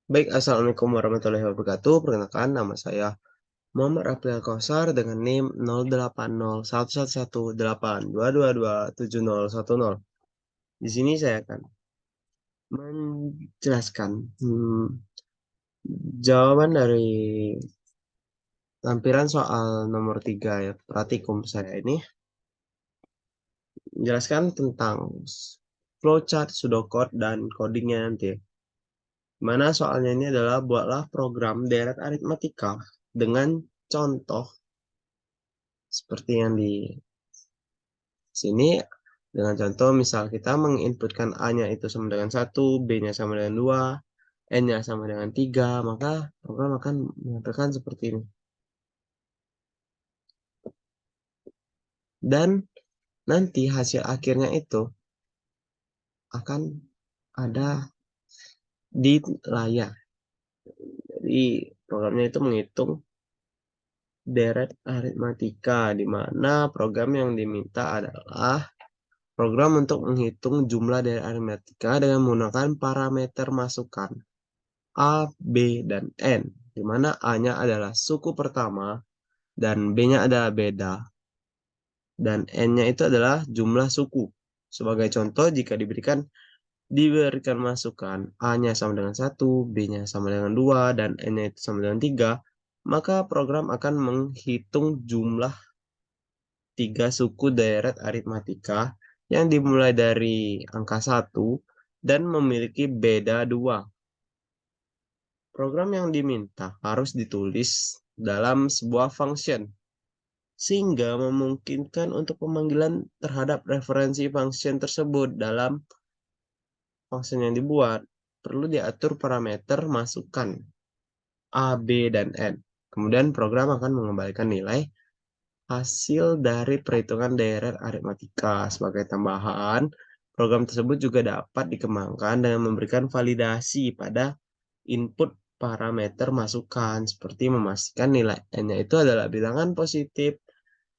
Baik, assalamualaikum warahmatullahi wabarakatuh. Perkenalkan, nama saya Muhammad April Kausar dengan NIM 08011188222700. Di sini saya akan menjelaskan jawaban dari lampiran soal nomor 3 ya, praktikum saya ini. Menjelaskan tentang flowchart, pseudocode, dan codingnya nanti. Mana soalnya ini adalah buatlah program deret aritmatika dengan contoh seperti yang di sini. Dengan contoh misal kita menginputkan A-nya itu sama dengan 1, B-nya sama dengan 2, N-nya sama dengan 3, maka program akan mengatakan seperti ini. Dan nanti hasil akhirnya itu akan ada di layar. Jadi programnya itu menghitung deret aritmatika, di mana program yang diminta adalah program untuk menghitung jumlah deret aritmatika dengan menggunakan parameter masukan A, B, dan N, di mana A-nya adalah suku pertama dan B-nya adalah beda, dan N-nya itu adalah jumlah suku. Sebagai contoh, jika diberikan masukan A-nya sama dengan 1, B-nya sama dengan 2, dan N-nya itu sama dengan 3, maka program akan menghitung jumlah 3 suku deret aritmatika yang dimulai dari angka 1 dan memiliki beda 2. Program yang diminta harus ditulis dalam sebuah function, sehingga memungkinkan untuk pemanggilan terhadap referensi function tersebut. Dalam function yang dibuat, perlu diatur parameter masukan A, B, dan N. Kemudian program akan mengembalikan nilai hasil dari perhitungan deret aritmatika. Sebagai tambahan, program tersebut juga dapat dikembangkan dengan memberikan validasi pada input parameter masukan, seperti memastikan nilai N-nya itu adalah bilangan positif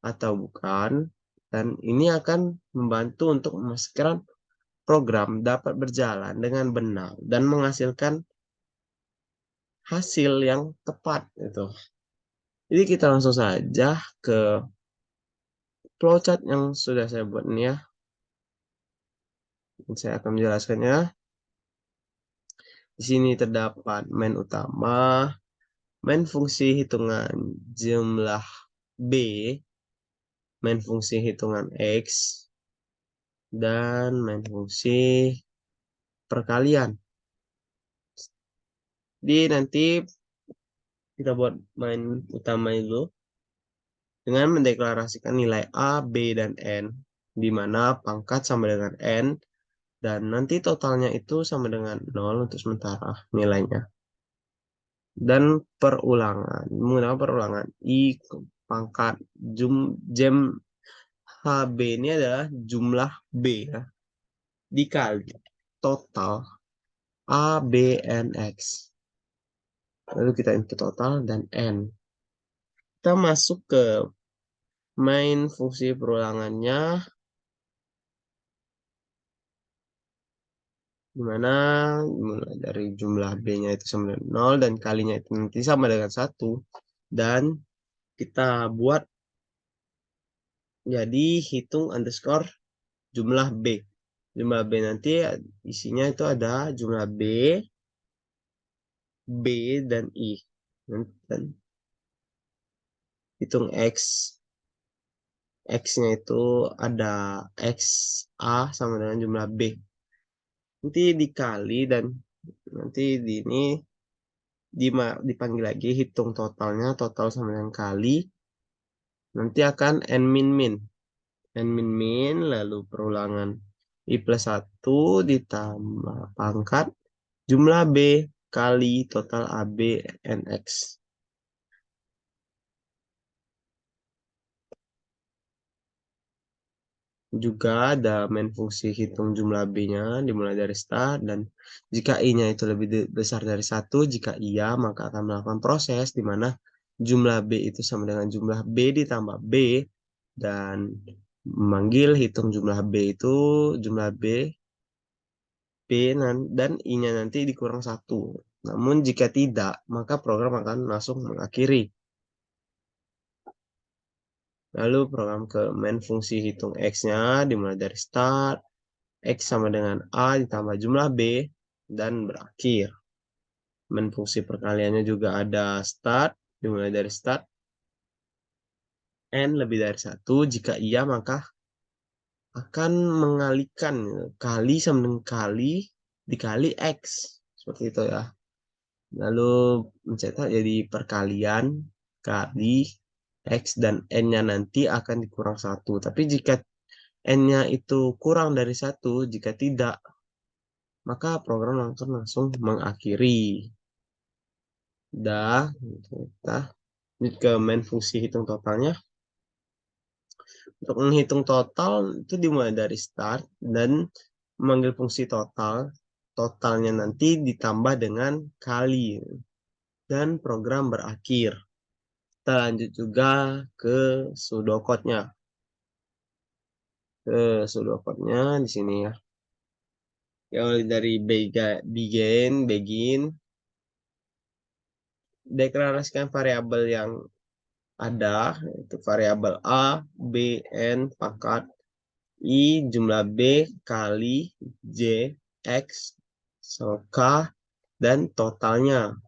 atau bukan, dan ini akan membantu untuk memastikan program dapat berjalan dengan benar dan menghasilkan hasil yang tepat itu. Jadi kita langsung saja ke flowchart yang sudah saya buat ini ya. Saya akan menjelaskannya. Di sini terdapat main utama, main fungsi hitungan jumlah B, main fungsi hitungan X, dan main fungsi perkalian. Jadi nanti kita buat main utama itu dengan mendeklarasikan nilai A, B, dan N, di mana pangkat sama dengan N, dan nanti totalnya itu sama dengan 0 untuk sementara nilainya. Dan perulangan, menggunakan perulangan I pangkat jam HB ini adalah jumlah B ya, dikali total A, B, N, X. Lalu kita input total dan N. Kita masuk ke main fungsi perulangannya, dimana mulai dari jumlah B-nya itu sama dengan 0 dan kalinya itu nanti sama dengan 1. Dan kita buat jadi hitung underscore jumlah B. Jumlah B nanti isinya itu ada jumlah B, B, dan I. Dan hitung X. X-nya itu ada X A sama dengan jumlah B. Nanti dikali dan nanti di ini dipanggil lagi hitung totalnya, total sama dengan kali. Nanti akan N min min. N min min lalu perulangan I plus 1 ditambah pangkat jumlah B kali total AB NX. Juga ada main fungsi hitung jumlah B-nya dimulai dari start, dan jika I-nya itu lebih besar dari 1, jika iya maka akan melakukan proses di mana jumlah B itu sama dengan jumlah B ditambah B, dan memanggil hitung jumlah B itu jumlah B dan I-nya nanti dikurang 1. Namun jika tidak, maka program akan langsung mengakhiri. Lalu program ke main fungsi hitung X-nya dimulai dari start, X sama dengan A ditambah jumlah B, dan berakhir. Main fungsi perkaliannya juga ada start, dimulai dari start, N lebih dari 1, jika iya maka akan mengalihkan kali sama dengan kali dikali X. Seperti itu ya. Lalu mencetak jadi perkalian kali X dan N-nya nanti akan dikurang 1. Tapi jika N-nya itu kurang dari 1, jika tidak, maka program langsung mengakhiri. Dah, kita ke main fungsi hitung totalnya. Untuk menghitung total itu dimulai dari start dan memanggil fungsi total. Totalnya nanti ditambah dengan kali dan program berakhir. Kita lanjut juga ke pseudocode-nya. Ke pseudocode-nya di sini ya. Yang dari begin, deklarasikan variabel yang ada, itu variabel A, B, N, pangkat I, jumlah B, kali J, X, so K, dan totalnya.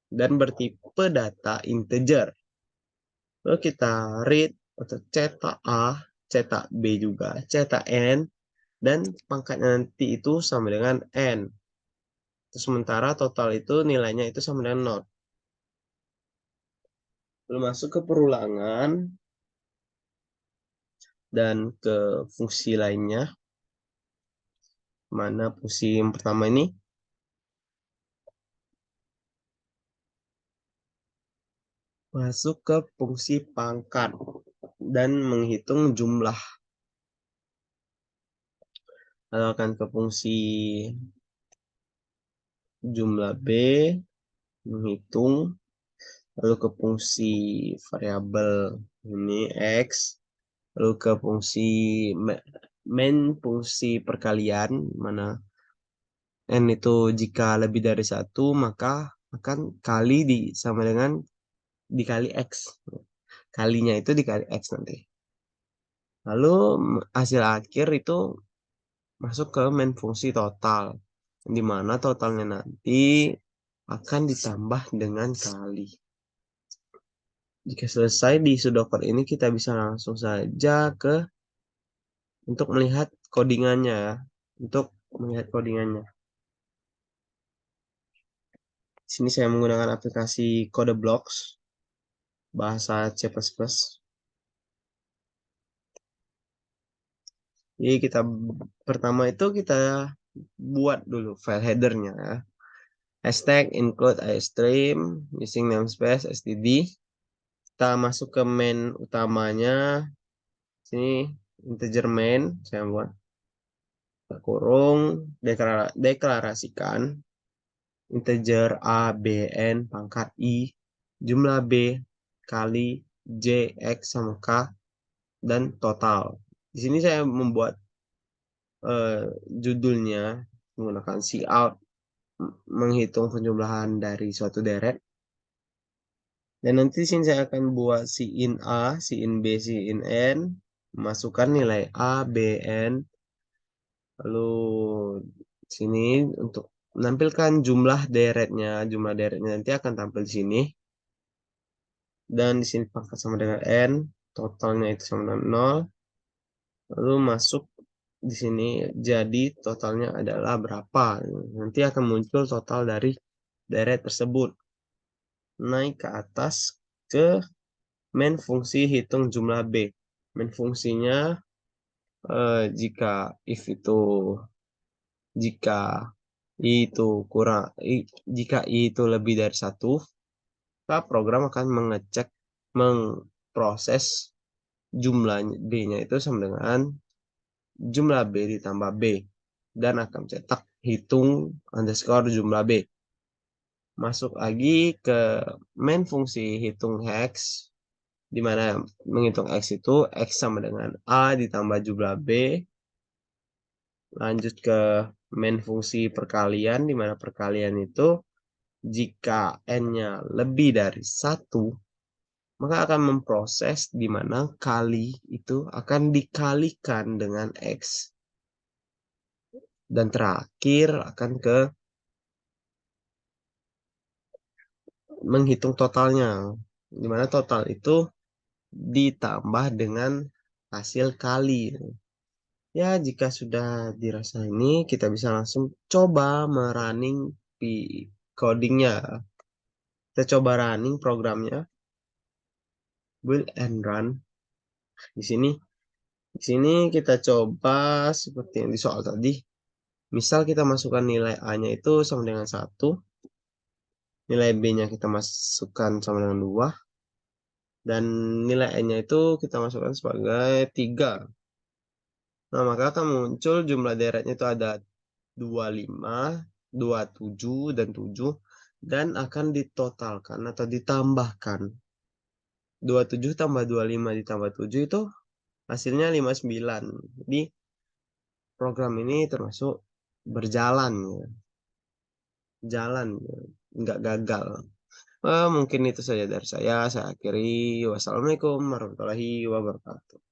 Dan bertipe data integer. Lalu kita read atau cetak A, cetak B juga, cetak N, dan pangkatnya nanti itu sama dengan N. Sementara total itu nilainya itu sama dengan 0. Lalu masuk ke perulangan dan ke fungsi lainnya. Mana fungsi yang pertama ini? Masuk ke fungsi pangkat dan menghitung jumlah. Lalu akan ke fungsi jumlah B, menghitung. Lalu ke fungsi variabel ini X. Lalu ke fungsi main fungsi perkalian, mana N itu jika lebih dari 1, maka akan kali sama dengan dikali X. Kalinya itu dikali X nanti. Lalu hasil akhir itu masuk ke main fungsi total. Di mana totalnya nanti akan ditambah dengan kali. Jika selesai di pseudocode ini, kita bisa langsung saja untuk melihat codingannya ya. Untuk melihat codingannya. Di sini saya menggunakan aplikasi CodeBlocks bahasa C++. Jadi pertama itu kita buat dulu file headernya ya. Hashtag include iStream using namespace std. Kita masuk ke main utamanya. Sini integer main saya buat kurung deklarasikan integer A, B, N, pangkat I, jumlah B, kali J, X, sama K, dan total. Di sini saya membuat judulnya menggunakan cout, menghitung penjumlahan dari suatu deret. Dan nanti di sini saya akan buat in A, in B, in N, masukkan nilai A, B, N, lalu sini untuk menampilkan jumlah deretnya nanti akan tampil di sini. Dan di sini pangkat sama dengan N, totalnya itu sama dengan 0. Lalu masuk di sini jadi totalnya adalah berapa. Nanti akan muncul total dari deret tersebut. Naik ke atas ke main fungsi hitung jumlah B. Main fungsinya jika jika I itu kurang jika I itu lebih dari 1, maka program akan memproses jumlah B-nya itu sama dengan jumlah B ditambah B dan akan cetak hitung underscore jumlah B. Masuk lagi ke main fungsi hitung hex, di mana menghitung X itu X sama dengan A ditambah jumlah B. Lanjut ke main fungsi perkalian, di mana perkalian itu Jika N-nya lebih dari satu, maka akan memproses di mana kali itu akan dikalikan dengan X. Dan terakhir akan ke menghitung totalnya. Di mana total itu ditambah dengan hasil kali. Ya, jika sudah dirasa ini, kita bisa langsung coba merunning codingnya. Kita coba running programnya, build and run. Di sini, kita coba seperti yang di soal tadi. Misal kita masukkan nilai A-nya itu sama dengan 1, nilai B-nya kita masukkan sama dengan 2, dan nilai N-nya itu kita masukkan sebagai 3. Nah, maka akan muncul jumlah deretnya itu ada 25, 27, dan 7, dan akan ditotalkan atau ditambahkan. 27 tambah 25 ditambah 7 itu hasilnya 59. Jadi program ini termasuk berjalan, ya. Jalan, ya. Nggak gagal. Mungkin itu saja dari saya. Saya akhiri. Wassalamualaikum warahmatullahi wabarakatuh.